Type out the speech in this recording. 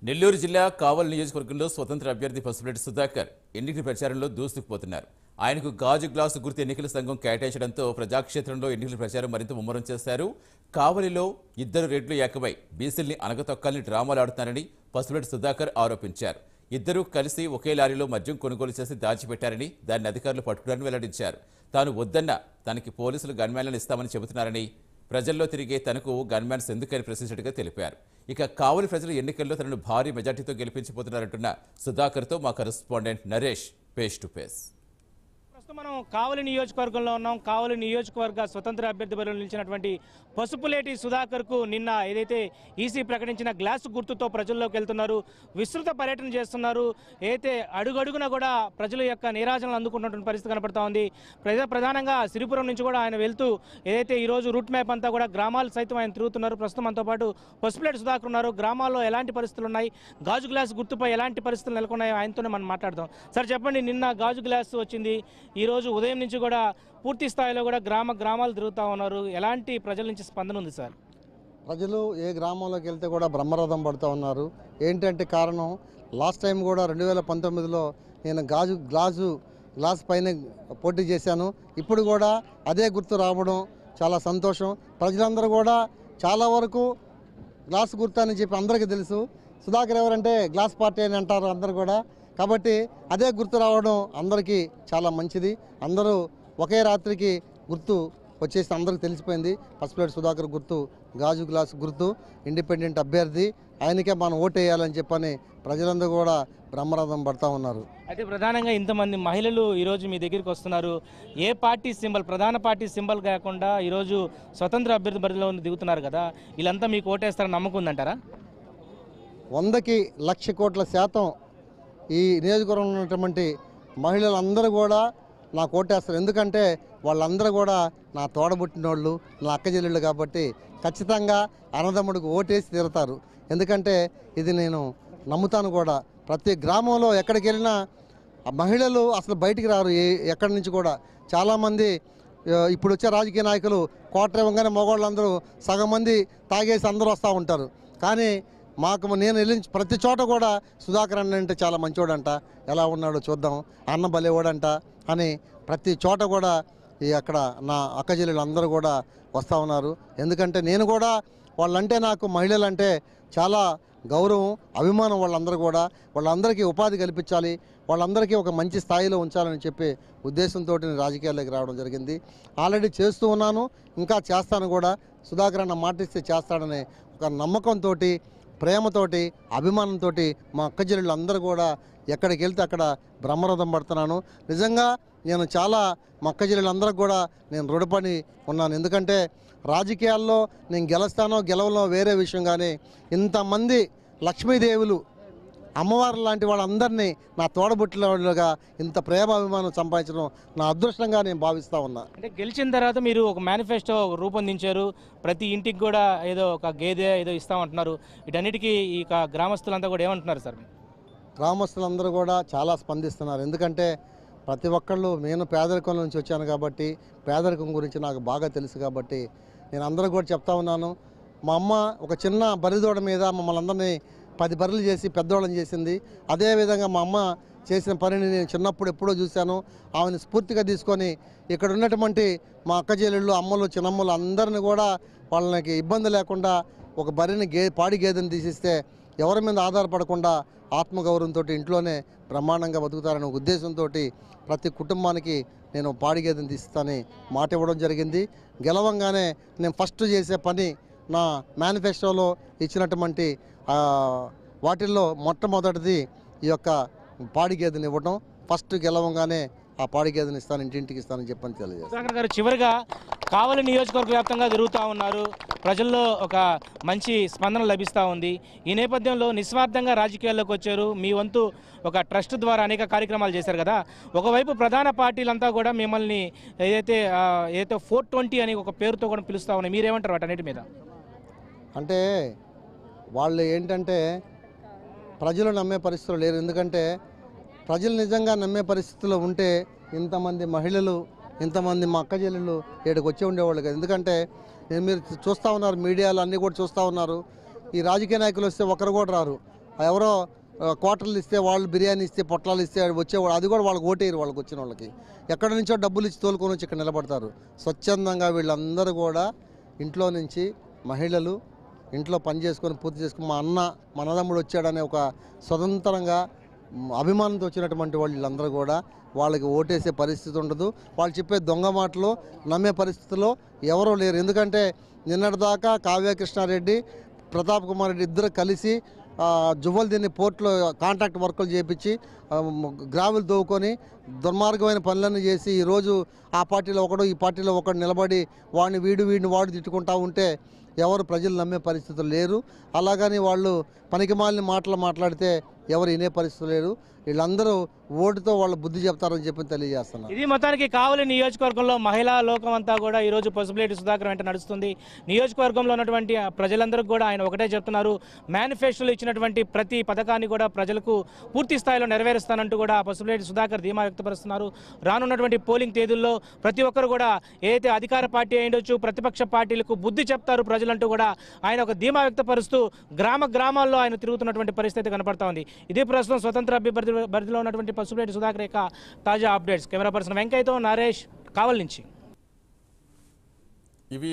నెల్లూరు జిల్లా కావలి నియోజకవర్గంలో స్వతంత్ర అభ్యర్థి పసుపులేటి సుధాకర్ ఎన్నికల ప్రచారంలో దూసుకుపోతున్నారు. ఆయనకు గాజు గ్లాసు గుర్తు ఎన్నికల సంఘం కేటాయించడంతో ప్రజాక్షేత్రంలో ఎన్నికల ప్రచారం మరింత ముమ్మరం చేశారు. కావలిలో ఇద్దరు రెడ్లు ఏకమై బీసీల్ని అనగతొక్కాలని డ్రామాలు ఆడుతున్నారని పసుపులేటి సుధాకర్ ఆరోపించారు. ఇద్దరూ కలిసి ఒకే లారీలో మద్యం కొనుగోలు చేసి దాచిపెట్టారని, దాన్ని అధికారులు పట్టుకున్నారని వెల్లడించారు. తాను వద్దన్న తనకి పోలీసులు గన్మ్యాన్లను ఇస్తామని చెబుతున్నారని, ప్రజల్లో తిరిగే తనకు గన్మ్యాన్స్ ఎందుకని ప్రశ్నించినట్టుగా తెలిపారు. ఇక కావలి ప్రజలు ఎన్నికల్లో తనను భారీ మెజార్టీతో గెలిపించబోతున్నారంటున్న సుధాకర్తో మా correspondent Naresh face to face. మనం కావలి నియోజకవర్గంలో ఉన్నాం. కావలి నియోజకవర్గ స్వతంత్ర అభ్యర్థి బరిలో నిలిచినటువంటి పసుపులేటి సుధాకర్కు నిన్న ఏదైతే ఈసీ ప్రకటించిన గ్లాసు గుర్తుతో ప్రజల్లోకి వెళ్తున్నారు, విస్తృత పర్యటన చేస్తున్నారు. అయితే అడుగడుగున కూడా ప్రజల యొక్క నీరాజనలు అందుకుంటున్న పరిస్థితి కనపడతా ఉంది. ప్రధానంగా సిరిపురం నుంచి కూడా ఆయన వెళ్తూ ఏదైతే ఈరోజు రూట్ మ్యాప్ అంతా కూడా గ్రామాలు సైతం ఆయన తిరుగుతున్నారు. ప్రస్తుతం మనతో పాటు పసుపులేటి సుధాకర్ ఉన్నారు. గ్రామాల్లో ఎలాంటి పరిస్థితులు ఉన్నాయి, గాజు గ్లాసు గుర్తుపై ఎలాంటి పరిస్థితులు నెలకొన్నాయో ఆయనతోనే మనం మాట్లాడదాం. సార్ చెప్పండి, నిన్న గాజు గ్లాసు వచ్చింది, ఈరోజు ఉదయం నుంచి కూడా పూర్తి స్థాయిలో కూడా గ్రామాలు తిరుగుతూ ఉన్నారు. ఎలాంటి ప్రజల నుంచి స్పందన ఉంది సార్? ప్రజలు ఏ గ్రామంలోకి వెళ్తే కూడా బ్రహ్మరథం పడుతూ ఉన్నారు. ఏంటంటే కారణం, లాస్ట్ టైం కూడా 2019లో నేను గ్లాస్ పైన పోటీ చేశాను. ఇప్పుడు కూడా అదే గుర్తు రావడం చాలా సంతోషం. ప్రజలందరూ కూడా చాలా వరకు గ్లాస్ గుర్తు అని చెప్పి అందరికీ తెలుసు. సుధాకర్ ఎవరంటే గ్లాస్ పార్టీ అని అంటారు అందరు కూడా. కాబట్టి అదే గుర్తు రావడం అందరికీ చాలా మంచిది. అందరూ ఒకే రాత్రికి గుర్తు వచ్చేసి అందరికీ తెలిసిపోయింది. పసుపులేటి సుధాకర్ గుర్తు గాజు గ్లాసు గుర్తు, ఇండిపెండెంట్ అభ్యర్థి, ఆయనకే మనం ఓటు వేయాలని చెప్పని ప్రజలందరూ కూడా బ్రహ్మరథం పడుతూ ఉన్నారు. అయితే ప్రధానంగా ఇంతమంది మహిళలు ఈరోజు మీ దగ్గరికి వస్తున్నారు. ఏ పార్టీ సింబల్, ప్రధాన పార్టీ సింబల్ కాకుండా ఈరోజు స్వతంత్ర అభ్యర్థి బరిలో దిగుతున్నారు కదా, వీళ్ళంతా మీకు ఓటేస్తారని నమ్మకం ఉందంటారా? 100కి 1,00,000 కోట్ల శాతం ఈ నియోజకవర్గంలో ఉన్నటువంటి మహిళలందరూ కూడా నాకు ఓటేస్తారు. ఎందుకంటే వాళ్ళందరూ కూడా నా తోడబుట్టినోళ్ళు, నా అక్కచెల్లెళ్ళు కాబట్టి ఖచ్చితంగా అన్నదమ్ముడికి ఓటేసి తీరుతారు. ఎందుకంటే ఇది నేను నమ్ముతాను కూడా. ప్రతి గ్రామంలో ఎక్కడికి వెళ్ళినా మహిళలు అసలు బయటికి రారు ఎక్కడి నుంచి కూడా. చాలామంది ఇప్పుడు వచ్చే రాజకీయ నాయకులు కోట ఇవ్వగానే మగవాళ్ళందరూ సగం మంది తాగేసి అందరూ వస్తూ ఉంటారు. కానీ నేను వెళ్ళిన ప్రతి చోట కూడా సుధాకర్ అన్న అంటే చాలా మంచివాడంట, ఎలా ఉన్నాడో చూద్దాం, అన్న భలేవాడంట అని ప్రతి చోట కూడా అక్కడ నా అక్కచెల్లెలు అందరూ కూడా వస్తూ ఉన్నారు. ఎందుకంటే నేను కూడా వాళ్ళంటే, నాకు మహిళలంటే చాలా గౌరవం, అభిమానం. వాళ్ళందరికీ ఉపాధి కల్పించాలి, వాళ్ళందరికీ ఒక మంచి స్థాయిలో ఉంచాలని చెప్పి ఉద్దేశంతో రాజకీయాల్లోకి రావడం జరిగింది. ఆల్రెడీ చేస్తూ ఉన్నాను, ఇంకా చేస్తాను కూడా. సుధాకర్ అన్న మాటిస్తే చేస్తాడనే ఒక నమ్మకంతో, ప్రేమతోటి, అభిమానంతో మా అక్కచెల్లెళ్ళు అందరూ కూడా ఎక్కడికి వెళ్తే అక్కడ బ్రహ్మరథం పడుతున్నాను. నిజంగా నేను చాలా మా అక్కచెల్లెళ్ళందరికీ కూడా నేను రుణపడి ఉన్నాను. ఎందుకంటే రాజకీయాల్లో నేను గెలవనో వేరే విషయం, కానీ ఇంతమంది లక్ష్మీదేవులు, అమ్మవారు లాంటి వాళ్ళందరినీ నా తోడబుట్టినగా ఇంత ప్రేమాభిమానం సంపాదించడం నా అదృష్టంగా నేను భావిస్తూ ఉన్నా. అంటే గెలిచిన తర్వాత మీరు ఒక మేనిఫెస్టో రూపొందించారు. ప్రతి ఇంటికి కూడా ఏదో ఒక గేదె ఏదో ఇస్తామంటున్నారు. వీటన్నిటికీ ఈ గ్రామస్తులంతా కూడా ఏమంటున్నారు సార్? గ్రామస్తులందరూ కూడా చాలా స్పందిస్తున్నారు. ఎందుకంటే ప్రతి ఒక్కళ్ళు, నేను పేదరికం నుంచి వచ్చాను కాబట్టి పేదరికం గురించి నాకు బాగా తెలుసు కాబట్టి నేను అందరూ కూడా చెప్తా ఉన్నాను. మా అమ్మ ఒక చిన్న బరిదోడ మీద మమ్మల్ని అందరినీ 10 బర్రెలు చేసి పెద్దోళ్ళని చేసింది. అదేవిధంగా మా అమ్మ చేసిన పనిని నేను చిన్నప్పుడు ఎప్పుడో చూశాను. ఆమెను స్ఫూర్తిగా తీసుకొని ఇక్కడ ఉన్నటువంటి మా అక్కచెల్లెళ్ళు, అమ్మలు, చిన్నమ్మలు అందరిని కూడా వాళ్ళకి ఇబ్బంది లేకుండా ఒక బర్రెని పాడి గేదెని తీసిస్తే ఎవరి మీద ఆధారపడకుండా ఆత్మగౌరవంతో ఇంట్లోనే బ్రహ్మాండంగా బతుకుతారనే ఉద్దేశంతో ప్రతి కుటుంబానికి నేను పాడి గేదెని తీస్తానని మాట ఇవ్వడం జరిగింది. గెలవంగానే నేను ఫస్ట్ చేసే పని, నా మేనిఫెస్టోలో ఇచ్చినటువంటి వాటిల్లో మొట్టమొదటిది ఈ యొక్క పాడి గేదెని ఇవ్వడం. ఫస్ట్ గెలవంగానే ఆ పాడి గేదెని ఇస్తాను, ఇంటింటికి ఇస్తానని చెప్పని తెలియజేస్తాను. సుధాకర్ గారు, చివరిగా కావలి నియోజకవర్గ వ్యాప్తంగా తిరుగుతూ ఉన్నారు. ప్రజల్లో ఒక మంచి స్పందన లభిస్తూ ఉంది. ఈ నేపథ్యంలో నిస్వార్థంగా రాజకీయాల్లోకి వచ్చారు. మీ వంతు ఒక ట్రస్ట్ ద్వారా అనేక కార్యక్రమాలు చేశారు కదా. ఒకవైపు ప్రధాన పార్టీలంతా కూడా మిమ్మల్ని ఏదైతే 420 అని ఒక పేరుతో కూడా పిలుస్తూ ఉన్నాయి. మీరేమంటారు వాటన్నిటి మీద? అంటే వాళ్ళు ఏంటంటే ప్రజలు నమ్మే పరిస్థితులు లేరు. ఎందుకంటే ప్రజలు నిజంగా నమ్మే పరిస్థితుల్లో ఉంటే ఇంతమంది మహిళలు, ఇంతమంది మా అక్కచెల్లెళ్ళు ఇక్కడికి వచ్చి ఉండేవాళ్ళు కదా. ఎందుకంటే మీరు చూస్తూ ఉన్నారు, మీడియాలో అన్నీ కూడా చూస్తూ ఉన్నారు. ఈ రాజకీయ నాయకులు వస్తే ఒకరు కూడా రారు. ఎవరో క్వార్టర్లు ఇస్తే వాళ్ళు బిర్యానీ ఇస్తే పొట్లాలు ఇస్తే వచ్చేవాడు, అది కూడా వాళ్ళకి ఓటేయరు. వాళ్ళకి వచ్చిన వాళ్ళకి ఎక్కడి నుంచో డబ్బులు ఇచ్చి తోలుకొని వచ్చి ఇక్కడ నిలబడతారు. స్వచ్ఛందంగా వీళ్ళందరూ కూడా ఇంట్లో నుంచి మహిళలు ఇంట్లో పని చేసుకొని పూర్తి చేసుకుని మా అన్న మా అన్నదమ్ముడు వచ్చాడనే ఒక స్వతంత్రంగా అభిమానంతో వచ్చినటువంటి వీళ్ళందరూ కూడా వాళ్ళకి ఓటేసే పరిస్థితి ఉండదు. వాళ్ళు చెప్పే దొంగ మాటలు నమ్మే పరిస్థితిలో ఎవరూ లేరు. ఎందుకంటే నిన్నటిదాకా కావ్య కృష్ణారెడ్డి, ప్రతాప్ కుమార్ రెడ్డి ఇద్దరు కలిసి జువ్వల్దిన్ని పోర్టులో కాంట్రాక్ట్ వర్కులు చేయించి గ్రావెల్ దోవుకొని దుర్మార్గమైన పనులన్నీ చేసి ఈరోజు ఆ పార్టీలో ఒకడు ఈ పార్టీలో ఒకడు నిలబడి వీడిని వాడు తిట్టుకుంటా ఉంటే ఎవరు ప్రజలు నమ్మే పరిస్థితులు లేరు. అలాగని వాళ్ళు పనికిమాలిన మాటలు మాట్లాడితే ఎవరు వినే పరిస్థితులు లేరు. వీళ్ళందరూ ఓటుతో వాళ్ళు బుద్ధి చెప్తారని చెప్పి తెలియజేస్తున్నారు. ఇది మొత్తానికి కావలి నియోజకవర్గంలో మహిళా లోకం అంతా కూడా ఈరోజు పసుపులేటి సుధాకర్ వెంట నడుస్తుంది. నియోజకవర్గంలో ఉన్నటువంటి ప్రజలందరికీ కూడా ఆయన ఒకటే చెప్తున్నారు, మేనిఫెస్టోలో ఇచ్చినటువంటి ప్రతి పథకాన్ని కూడా ప్రజలకు పూర్తి స్థాయిలో నెరవేరుస్తానంటూ కూడా పసుపులేటి సుధాకర్ ధీమా వ్యక్తపరుస్తున్నారు. రానున్నటువంటి పోలింగ్ తేదీల్లో ప్రతి ఒక్కరు కూడా ఏదైతే అధికార పార్టీ అయ్యుండొచ్చు, ప్రతిపక్ష పార్టీలకు బుద్ధి చెప్తారు ప్రజలంటూ కూడా ఆయన ఒక ధీమా వ్యక్తపరుస్తూ గ్రామాల్లో ఆయన తిరుగుతున్నటువంటి పరిస్థితి కనపడతా ఉంది. ఇదే ప్రస్తుతం స్వతంత్ర అభ్యర్థిలో ఉన్నటువంటి పసుపులేటి సుధాకర్ యొక్క తాజా అప్డేట్స్. కెమెరా పర్సన్ వెంకయ్యతో నరేష్, కావలి నుంచి.